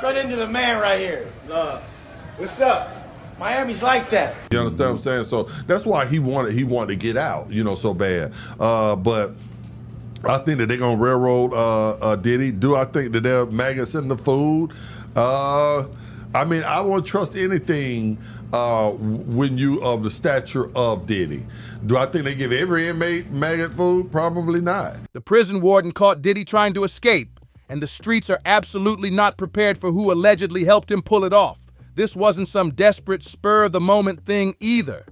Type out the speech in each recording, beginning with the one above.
Run into the man right here. What's up? Miami's like that. You understand what I'm saying? So that's why he wanted to get out, so bad. But I think that they're gonna railroad Diddy. Do I think that they're maggots in the food? I mean, I won't trust anything when you of the stature of Diddy. Do I think they give every inmate maggot food? Probably not. The prison warden caught Diddy trying to escape, and the streets are absolutely not prepared for who allegedly helped him pull it off. This wasn't some desperate spur-of-the-moment thing either.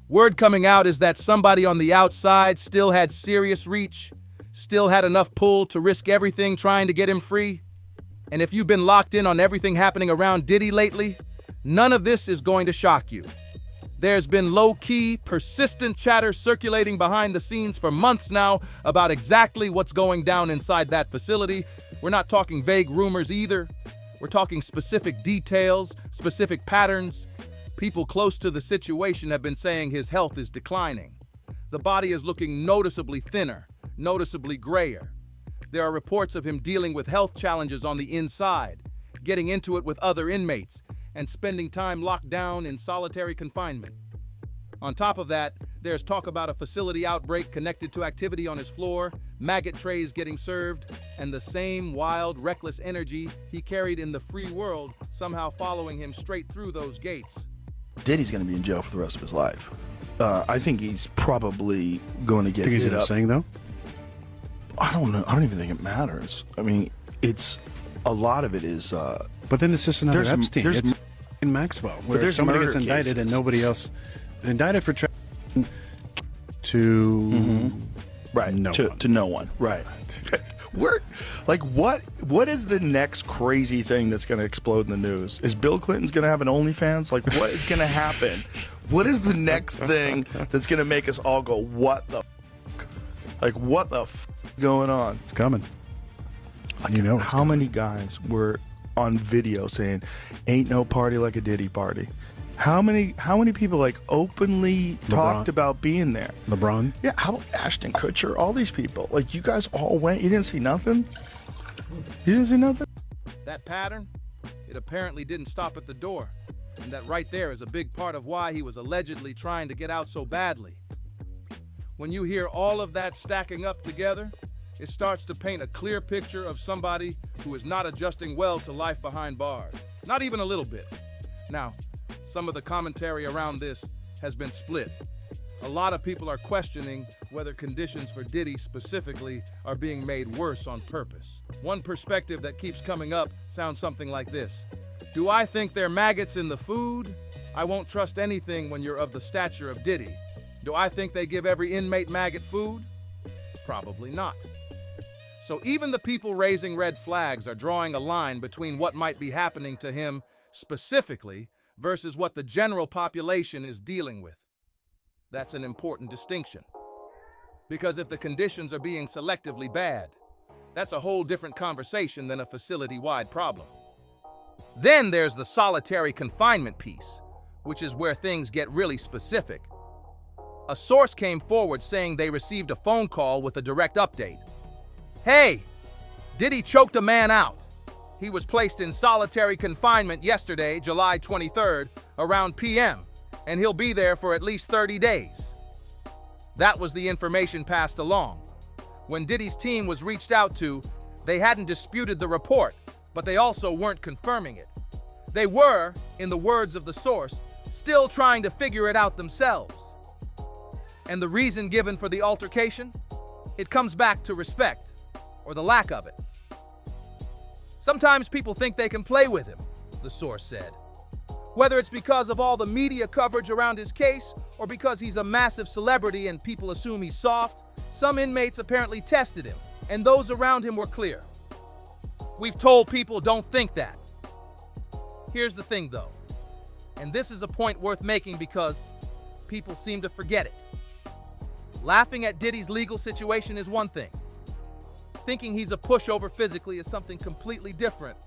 Word coming out is that somebody on the outside still had serious reach, still had enough pull to risk everything trying to get him free. And if you've been locked in on everything happening around Diddy lately, none of this is going to shock you. There's been low-key, persistent chatter circulating behind the scenes for months now about exactly what's going down inside that facility. We're not talking vague rumors either. We're talking specific details, specific patterns. People close to the situation have been saying his health is declining. The body is looking noticeably thinner, noticeably grayer. There are reports of him dealing with health challenges on the inside, getting into it with other inmates, and spending time locked down in solitary confinement. On top of that, there's talk about a facility outbreak connected to activity on his floor, maggot trays getting served, and the same wild, reckless energy he carried in the free world somehow following him straight through those gates. Diddy's going to be in jail for the rest of his life. I think he's probably going to get Think he's hit up. insane, though? I don't know. I don't even think it matters. I mean, it's a lot of it is. But then it's just another There's- Epstein. there's- It's in Maxwell, where there's somebody murder gets indicted and cases. nobody else indicted for to right no to, one. to no one. Right. What is the next crazy thing that's going to explode in the news? Is Bill Clinton's going to have an OnlyFans? Like, what is going to happen? What is the next thing that's going to make us all go, what the f-? Like, what the f going on? It's coming. Like, You know it's how coming. many guys were on video saying, "Ain't no party like a Diddy party"? How many people like openly talked about being there? LeBron. Yeah, how about Ashton Kutcher? All these people, like, you guys all went. You didn't see nothing. You didn't see nothing. That pattern, it apparently didn't stop at the door. And that right there is a big part of why he was allegedly trying to get out so badly. When you hear all of that stacking up together, it starts to paint a clear picture of somebody who is not adjusting well to life behind bars. Not even a little bit. Now, some of the commentary around this has been split. A lot of people are questioning whether conditions for Diddy specifically are being made worse on purpose. One perspective that keeps coming up sounds something like this. Do I think they're maggots in the food? I won't trust anything when you're of the stature of Diddy. Do I think they give every inmate maggot food? Probably not. So even the people raising red flags are drawing a line between what might be happening to him specifically versus what the general population is dealing with. That's an important distinction. Because if the conditions are being selectively bad, that's a whole different conversation than a facility-wide problem. Then there's the solitary confinement piece, which is where things get really specific. A source came forward saying they received a phone call with a direct update. Hey, Diddy choked a man out. He was placed in solitary confinement yesterday, July 23rd, around p.m., and he'll be there for at least 30 days. That was the information passed along. When Diddy's team was reached out to, they hadn't disputed the report, but they also weren't confirming it. They were, in the words of the source, still trying to figure it out themselves. And the reason given for the altercation? It comes back to respect, or the lack of it. Sometimes people think they can play with him, the source said. Whether it's because of all the media coverage around his case, or because he's a massive celebrity and people assume he's soft, some inmates apparently tested him, and those around him were clear. We've told people don't think that. Here's the thing though, and this is a point worth making because people seem to forget it. Laughing at Diddy's legal situation is one thing. Thinking he's a pushover physically is something completely different.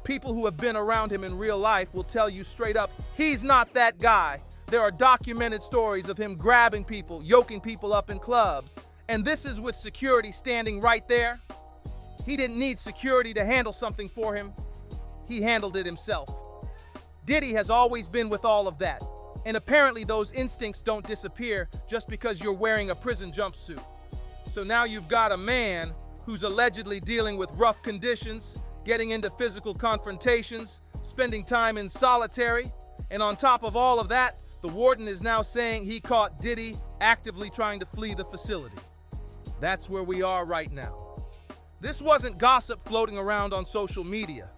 People who have been around him in real life will tell you straight up, he's not that guy. There are documented stories of him grabbing people, yoking people up in clubs. And this is with security standing right there. He didn't need security to handle something for him. he handled it himself. Diddy has always been with all of that, and apparently those instincts don't disappear just because you're wearing a prison jumpsuit. So now you've got a man who's allegedly dealing with rough conditions, getting into physical confrontations, spending time in solitary, and on top of all of that, the warden is now saying he caught Diddy actively trying to flee the facility. That's where we are right now. This wasn't gossip floating around on social media.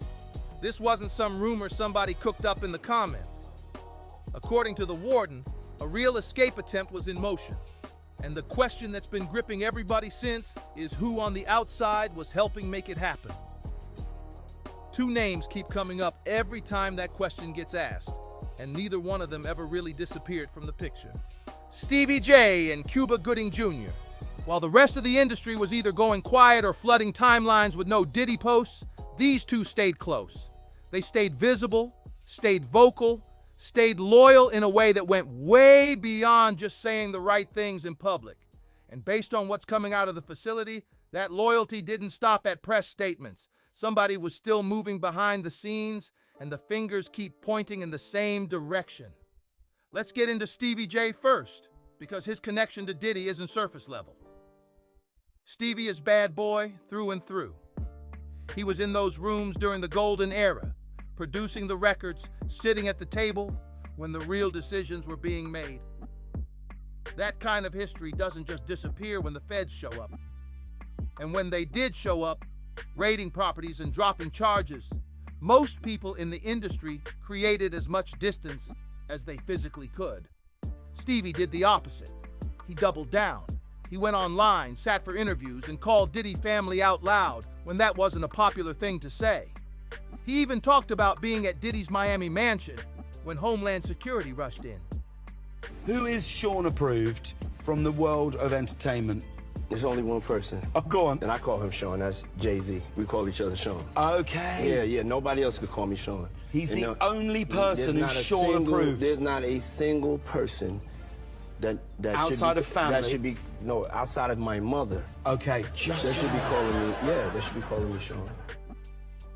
This wasn't some rumor somebody cooked up in the comments. According to the warden, a real escape attempt was in motion. And the question that's been gripping everybody since is who on the outside was helping make it happen. Two names keep coming up every time that question gets asked, and neither one of them ever really disappeared from the picture. Stevie J and Cuba Gooding Jr. While the rest of the industry was either going quiet or flooding timelines with no Diddy posts, these two stayed close. They stayed visible, stayed vocal, stayed loyal in a way that went way beyond just saying the right things in public. And based on what's coming out of the facility, that loyalty didn't stop at press statements. Somebody was still moving behind the scenes, and the fingers keep pointing in the same direction. Let's get into Stevie J first, because his connection to Diddy isn't surface level. Stevie is bad boy through and through. He was in those rooms during the golden era, producing the records, sitting at the table when the real decisions were being made. That kind of history doesn't just disappear when the feds show up. And when they did show up, raiding properties and dropping charges, most people in the industry created as much distance as they physically could. Stevie did the opposite. He doubled down. He went online, sat for interviews, and called Diddy family out loud when that wasn't a popular thing to say. He even talked about being at Diddy's Miami mansion when Homeland Security rushed in. Who is Sean approved from the world of entertainment? There's only one person. Oh, go on. And I call him Sean. That's Jay-Z. We call each other Sean. Okay. Yeah. Nobody else could call me Sean. He's the only person who's Sean approved. There's not a single person that outside of family. That should be outside of my mother. Okay, That should be calling me. Yeah, they should be calling me Sean.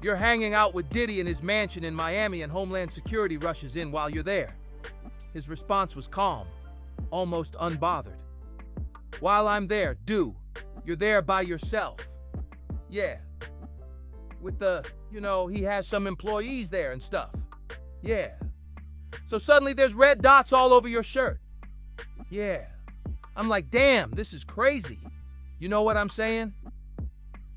You're hanging out with Diddy in his mansion in Miami, and Homeland Security rushes in while you're there. His response was calm, almost unbothered. While I'm there, you're there by yourself. Yeah. With he has some employees there and stuff. Yeah. So suddenly there's red dots all over your shirt. Yeah. I'm like, damn, this is crazy. You know what I'm saying?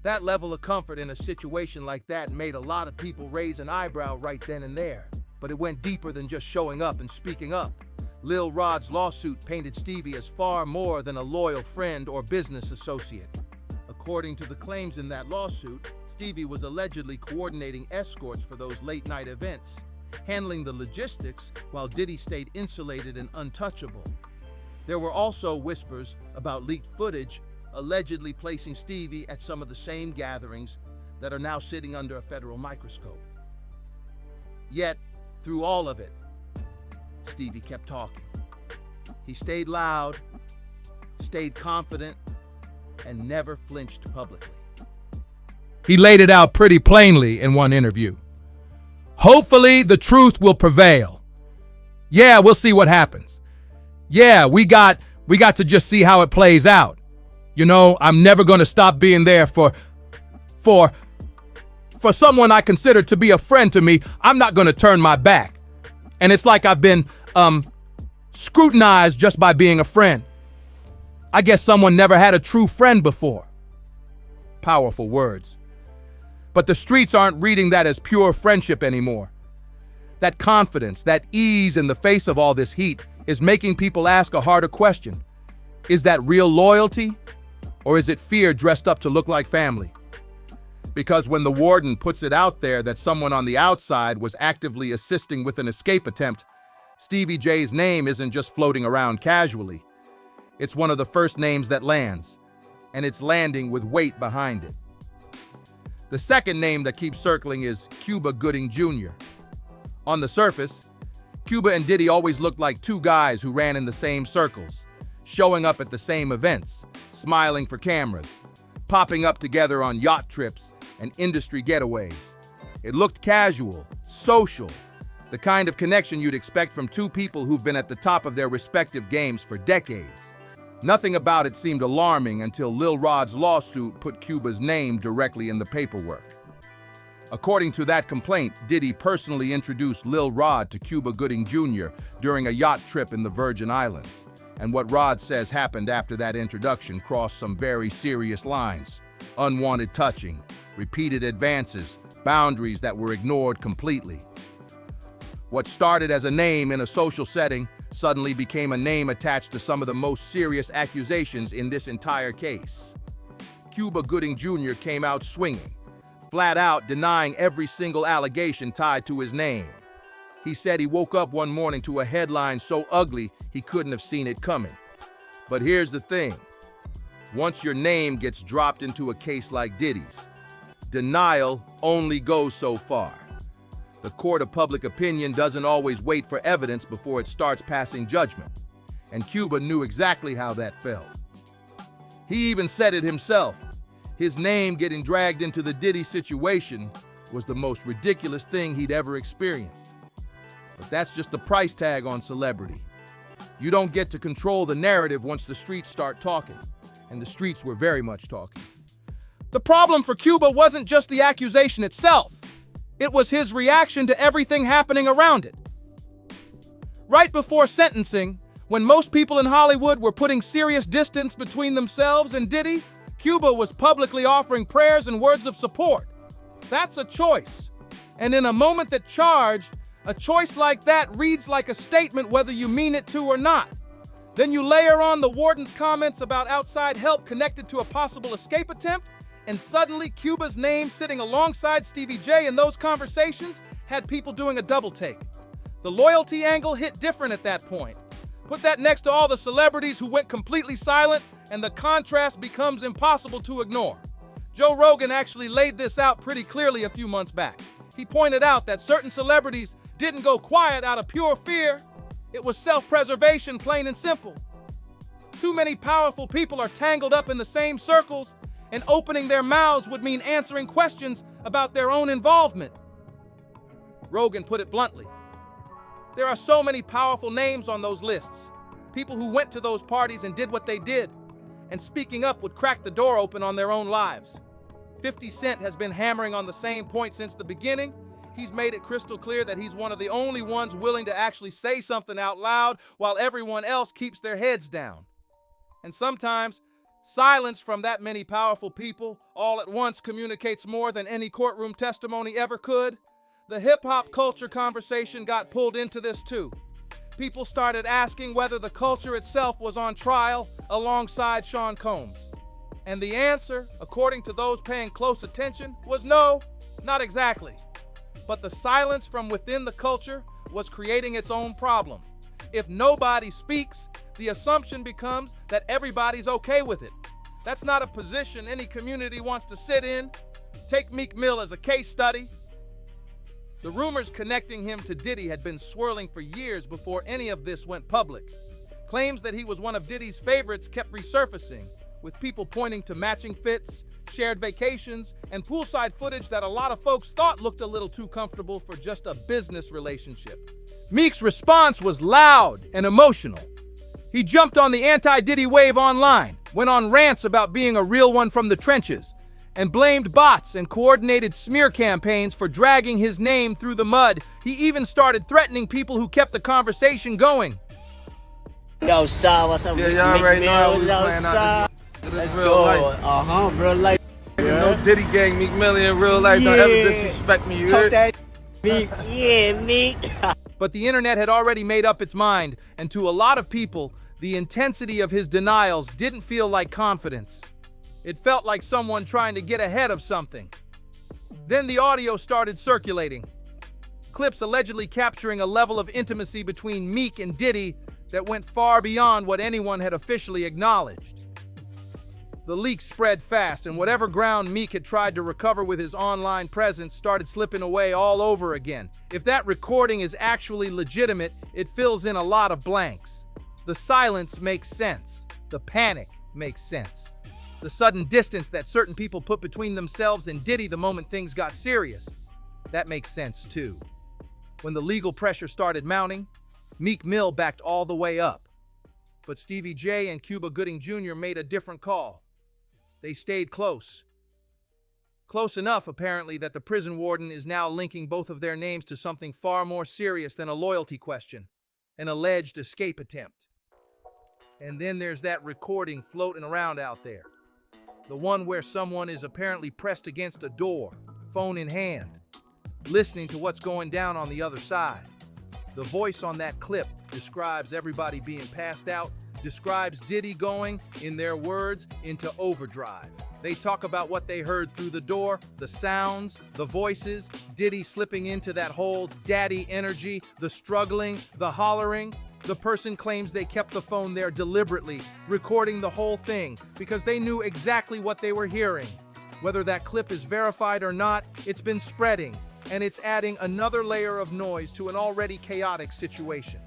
That level of comfort in a situation like that made a lot of people raise an eyebrow right then and there. But it went deeper than just showing up and speaking up. Lil Rod's lawsuit painted Stevie as far more than a loyal friend or business associate. According to the claims in that lawsuit, Stevie was allegedly coordinating escorts for those late-night events, handling the logistics while Diddy stayed insulated and untouchable. There were also whispers about leaked footage allegedly placing Stevie at some of the same gatherings that are now sitting under a federal microscope. Yet, through all of it, Stevie kept talking. He stayed loud, stayed confident, and never flinched publicly. He laid it out pretty plainly in one interview. Hopefully, the truth will prevail. Yeah, we'll see what happens. Yeah, we got to just see how it plays out. I'm never going to stop being there for someone I consider to be a friend to me. I'm not going to turn my back. And it's like I've been scrutinized just by being a friend. I guess someone never had a true friend before. Powerful words. But the streets aren't reading that as pure friendship anymore. That confidence, that ease in the face of all this heat is making people ask a harder question. Is that real loyalty? Or is it fear dressed up to look like family? Because when the warden puts it out there that someone on the outside was actively assisting with an escape attempt, Stevie J's name isn't just floating around casually. It's one of the first names that lands, and it's landing with weight behind it. The second name that keeps circling is Cuba Gooding Jr. On the surface, Cuba and Diddy always looked like two guys who ran in the same circles, showing up at the same events, smiling for cameras, popping up together on yacht trips and industry getaways. It looked casual, social, the kind of connection you'd expect from two people who've been at the top of their respective games for decades. Nothing about it seemed alarming until Lil Rod's lawsuit put Cuba's name directly in the paperwork. According to that complaint, Diddy personally introduced Lil Rod to Cuba Gooding Jr. during a yacht trip in the Virgin Islands. And what Rod says happened after that introduction crossed some very serious lines. Unwanted touching, repeated advances, boundaries that were ignored completely. What started as a name in a social setting suddenly became a name attached to some of the most serious accusations in this entire case. Cuba Gooding Jr. came out swinging, flat out denying every single allegation tied to his name. He said he woke up one morning to a headline so ugly he couldn't have seen it coming. But here's the thing. Once your name gets dropped into a case like Diddy's, denial only goes so far. The court of public opinion doesn't always wait for evidence before it starts passing judgment. And Cuba knew exactly how that felt. He even said it himself. His name getting dragged into the Diddy situation was the most ridiculous thing he'd ever experienced. But that's just the price tag on celebrity. You don't get to control the narrative once the streets start talking. And the streets were very much talking. The problem for Cuba wasn't just the accusation itself. It was his reaction to everything happening around it. Right before sentencing, when most people in Hollywood were putting serious distance between themselves and Diddy, Cuba was publicly offering prayers and words of support. That's a choice. And in a moment that charged, a choice like that reads like a statement whether you mean it to or not. Then you layer on the warden's comments about outside help connected to a possible escape attempt, and suddenly Cuba's name sitting alongside Stevie J in those conversations had people doing a double take. The loyalty angle hit different at that point. Put that next to all the celebrities who went completely silent, and the contrast becomes impossible to ignore. Joe Rogan actually laid this out pretty clearly a few months back. He pointed out that certain celebrities didn't go quiet out of pure fear. It was self-preservation, plain and simple. Too many powerful people are tangled up in the same circles, and opening their mouths would mean answering questions about their own involvement. Rogan put it bluntly. There are so many powerful names on those lists. People who went to those parties and did what they did, and speaking up would crack the door open on their own lives. 50 Cent has been hammering on the same point since the beginning. He's made it crystal clear that he's one of the only ones willing to actually say something out loud while everyone else keeps their heads down. And sometimes, silence from that many powerful people all at once communicates more than any courtroom testimony ever could. The hip-hop culture conversation got pulled into this too. People started asking whether the culture itself was on trial alongside Sean Combs. And the answer, according to those paying close attention, was no, not exactly. But the silence from within the culture was creating its own problem. If nobody speaks, the assumption becomes that everybody's okay with it. That's not a position any community wants to sit in. Take Meek Mill as a case study. The rumors connecting him to Diddy had been swirling for years before any of this went public. Claims that he was one of Diddy's favorites kept resurfacing, with people pointing to matching fits, shared vacations, and poolside footage that a lot of folks thought looked a little too comfortable for just a business relationship. Meek's response was loud and emotional. He jumped on the anti-Diddy wave online, went on rants about being a real one from the trenches, and blamed bots and coordinated smear campaigns for dragging his name through the mud. He even started threatening people who kept the conversation going. Yo, Sal, what's up? Yeah, y'all already know how we playing out this. This is real life. Real life. You know Diddy gang, Meek Mill in real life. Don't ever disrespect me, you Talk heard? that Meek. Yeah, Meek. But the internet had already made up its mind, and to a lot of people, the intensity of his denials didn't feel like confidence. It felt like someone trying to get ahead of something. Then the audio started circulating. Clips allegedly capturing a level of intimacy between Meek and Diddy that went far beyond what anyone had officially acknowledged. The leaks spread fast, and whatever ground Meek had tried to recover with his online presence started slipping away all over again. If that recording is actually legitimate, it fills in a lot of blanks. The silence makes sense. The panic makes sense. The sudden distance that certain people put between themselves and Diddy the moment things got serious. That makes sense too. When the legal pressure started mounting, Meek Mill backed all the way up. But Stevie J and Cuba Gooding Jr. made a different call. They stayed close. Close enough, apparently, that the prison warden is now linking both of their names to something far more serious than a loyalty question, an alleged escape attempt. And then there's that recording floating around out there. The one where someone is apparently pressed against a door, phone in hand, listening to what's going down on the other side. The voice on that clip describes everybody being passed out, describes Diddy going, in their words, into overdrive. They talk about what they heard through the door, the sounds, the voices, Diddy slipping into that whole daddy energy, the struggling, the hollering. The person claims they kept the phone there deliberately, recording the whole thing because they knew exactly what they were hearing. Whether that clip is verified or not, it's been spreading, and it's adding another layer of noise to an already chaotic situation.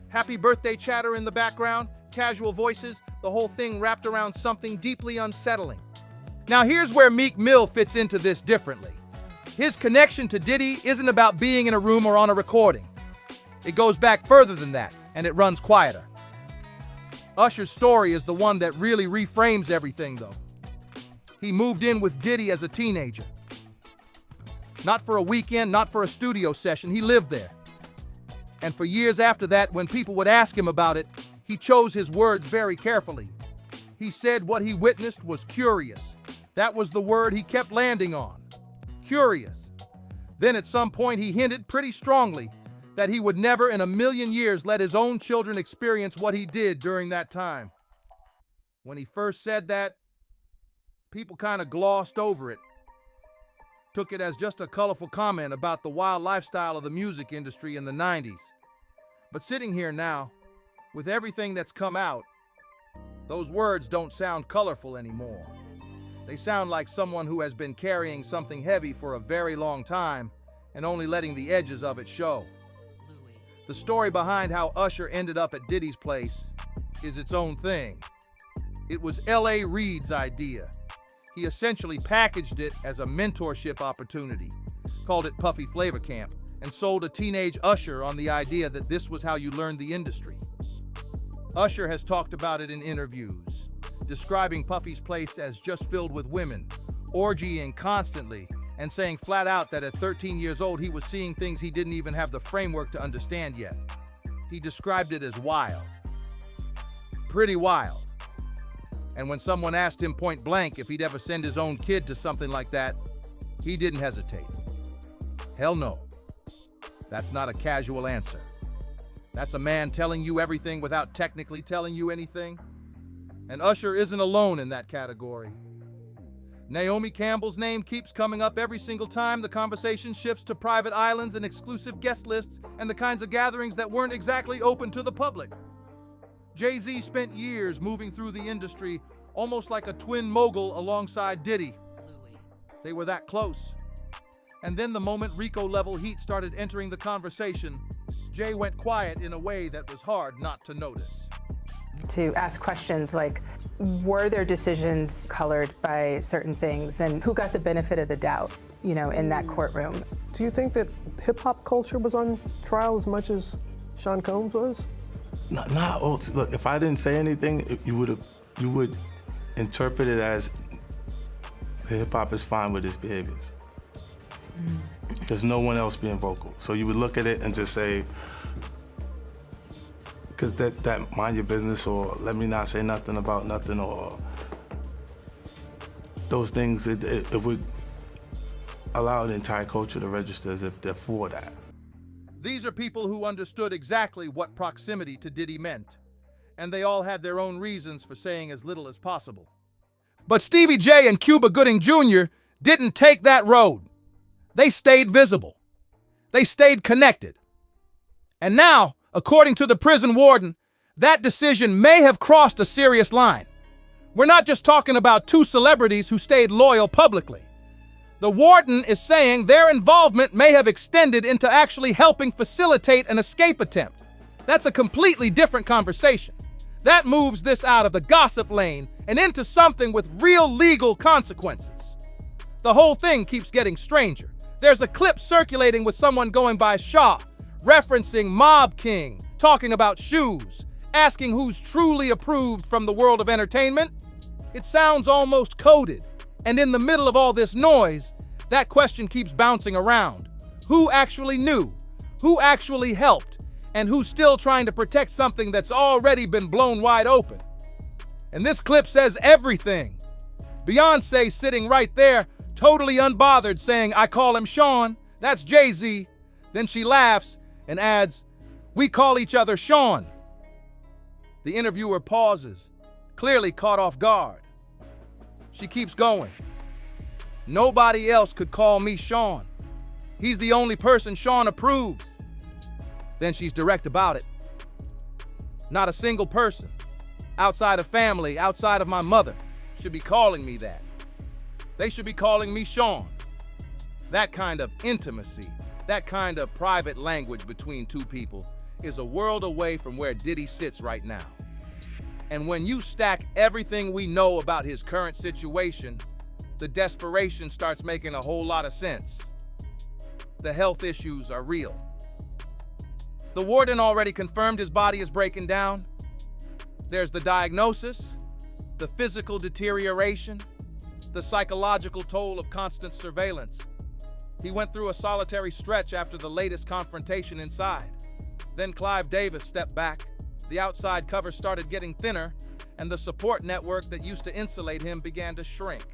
Happy birthday chatter in the background, casual voices, the whole thing wrapped around something deeply unsettling. Now here's where Meek Mill fits into this differently. His connection to Diddy isn't about being in a room or on a recording. It goes back further than that, and it runs quieter. Usher's story is the one that really reframes everything, though. He moved in with Diddy as a teenager. Not for a weekend, not for a studio session, he lived there. And for years after that, when people would ask him about it, he chose his words very carefully. He said what he witnessed was curious. That was the word he kept landing on. Curious. Then at some point he hinted pretty strongly that he would never in a million years let his own children experience what he did during that time. When he first said that, people kind of glossed over it, took it as just a colorful comment about the wild lifestyle of the music industry in the 90s. But sitting here now, with everything that's come out, those words don't sound colorful anymore. They sound like someone who has been carrying something heavy for a very long time and only letting the edges of it show. The story behind how Usher ended up at Diddy's place is its own thing. It was L.A. Reid's idea. He essentially packaged it as a mentorship opportunity, called it Puffy Flavor Camp, and sold a teenage Usher on the idea that this was how you learned the industry. Usher has talked about it in interviews, describing Puffy's place as just filled with women, orgying constantly, and saying flat out that at 13 years old he was seeing things he didn't even have the framework to understand yet. He described it as wild. Pretty wild. And when someone asked him point blank if he'd ever send his own kid to something like that, he didn't hesitate. Hell no. That's not a casual answer. That's a man telling you everything without technically telling you anything. And Usher isn't alone in that category. Naomi Campbell's name keeps coming up every single time the conversation shifts to private islands and exclusive guest lists and the kinds of gatherings that weren't exactly open to the public. Jay-Z spent years moving through the industry almost like a twin mogul alongside Diddy. They were that close. And then the moment Rico-level heat started entering the conversation, Jay went quiet in a way that was hard not to notice. To ask questions like, were their decisions colored by certain things, and who got the benefit of the doubt, in that courtroom? Do you think that hip-hop culture was on trial as much as Sean Combs was? Look, if I didn't say anything, you would interpret it as hip-hop is fine with his behaviors. There's no one else being vocal. So you would look at it and just say, because that mind your business, or let me not say nothing about nothing, or those things, it would allow the entire culture to register as if they're for that. These are people who understood exactly what proximity to Diddy meant, and they all had their own reasons for saying as little as possible. But Stevie J and Cuba Gooding Jr. didn't take that road. They stayed visible. They stayed connected. And now, according to the prison warden, that decision may have crossed a serious line. We're not just talking about two celebrities who stayed loyal publicly. The warden is saying their involvement may have extended into actually helping facilitate an escape attempt. That's a completely different conversation. That moves this out of the gossip lane and into something with real legal consequences. The whole thing keeps getting stranger. There's a clip circulating with someone going by Shaw, referencing Mob King, talking about shoes, asking who's truly approved from the world of entertainment. It sounds almost coded. And in the middle of all this noise, that question keeps bouncing around. Who actually knew? Who actually helped? And who's still trying to protect something that's already been blown wide open? And this clip says everything. Beyonce sitting right there, totally unbothered, saying, "I call him Sean, that's Jay-Z." Then she laughs and adds, "We call each other Sean." The interviewer pauses, clearly caught off guard. She keeps going. "Nobody else could call me Sean. He's the only person Sean approves." Then she's direct about it. "Not a single person, outside of family, outside of my mother, should be calling me that. They should be calling me Sean." That kind of intimacy, that kind of private language between two people is a world away from where Diddy sits right now. And when you stack everything we know about his current situation, the desperation starts making a whole lot of sense. The health issues are real. The warden already confirmed his body is breaking down. There's the diagnosis, the physical deterioration, the psychological toll of constant surveillance. He went through a solitary stretch after the latest confrontation inside. Then Clive Davis stepped back, the outside cover started getting thinner, and the support network that used to insulate him began to shrink.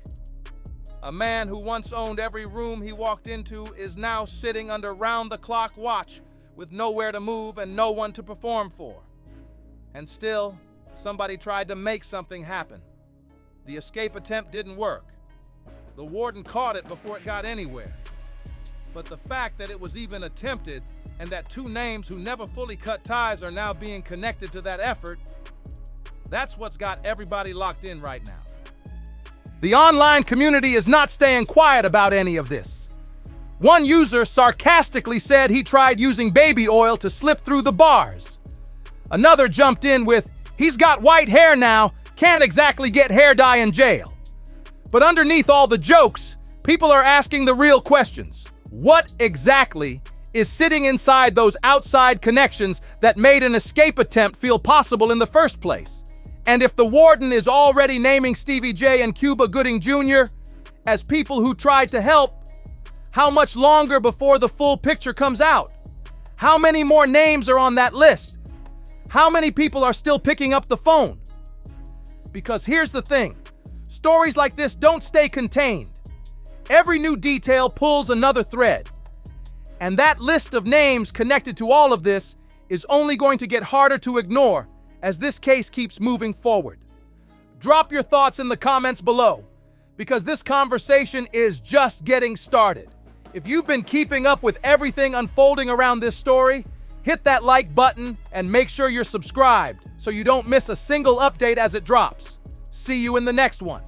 A man who once owned every room he walked into is now sitting under round-the-clock watch with nowhere to move and no one to perform for. And still, somebody tried to make something happen. The escape attempt didn't work. The warden caught it before it got anywhere. But the fact that it was even attempted and that two names who never fully cut ties are now being connected to that effort, that's what's got everybody locked in right now. The online community is not staying quiet about any of this. One user sarcastically said he tried using baby oil to slip through the bars. Another jumped in with, "He's got white hair now, can't exactly get hair dye in jail." But underneath all the jokes, people are asking the real questions. What exactly is sitting inside those outside connections that made an escape attempt feel possible in the first place? And if the warden is already naming Stevie J and Cuba Gooding Jr. as people who tried to help, how much longer before the full picture comes out? How many more names are on that list? How many people are still picking up the phone? Because here's the thing, stories like this don't stay contained. Every new detail pulls another thread. And that list of names connected to all of this is only going to get harder to ignore as this case keeps moving forward. Drop your thoughts in the comments below, because this conversation is just getting started. If you've been keeping up with everything unfolding around this story, hit that like button and make sure you're subscribed so you don't miss a single update as it drops. See you in the next one.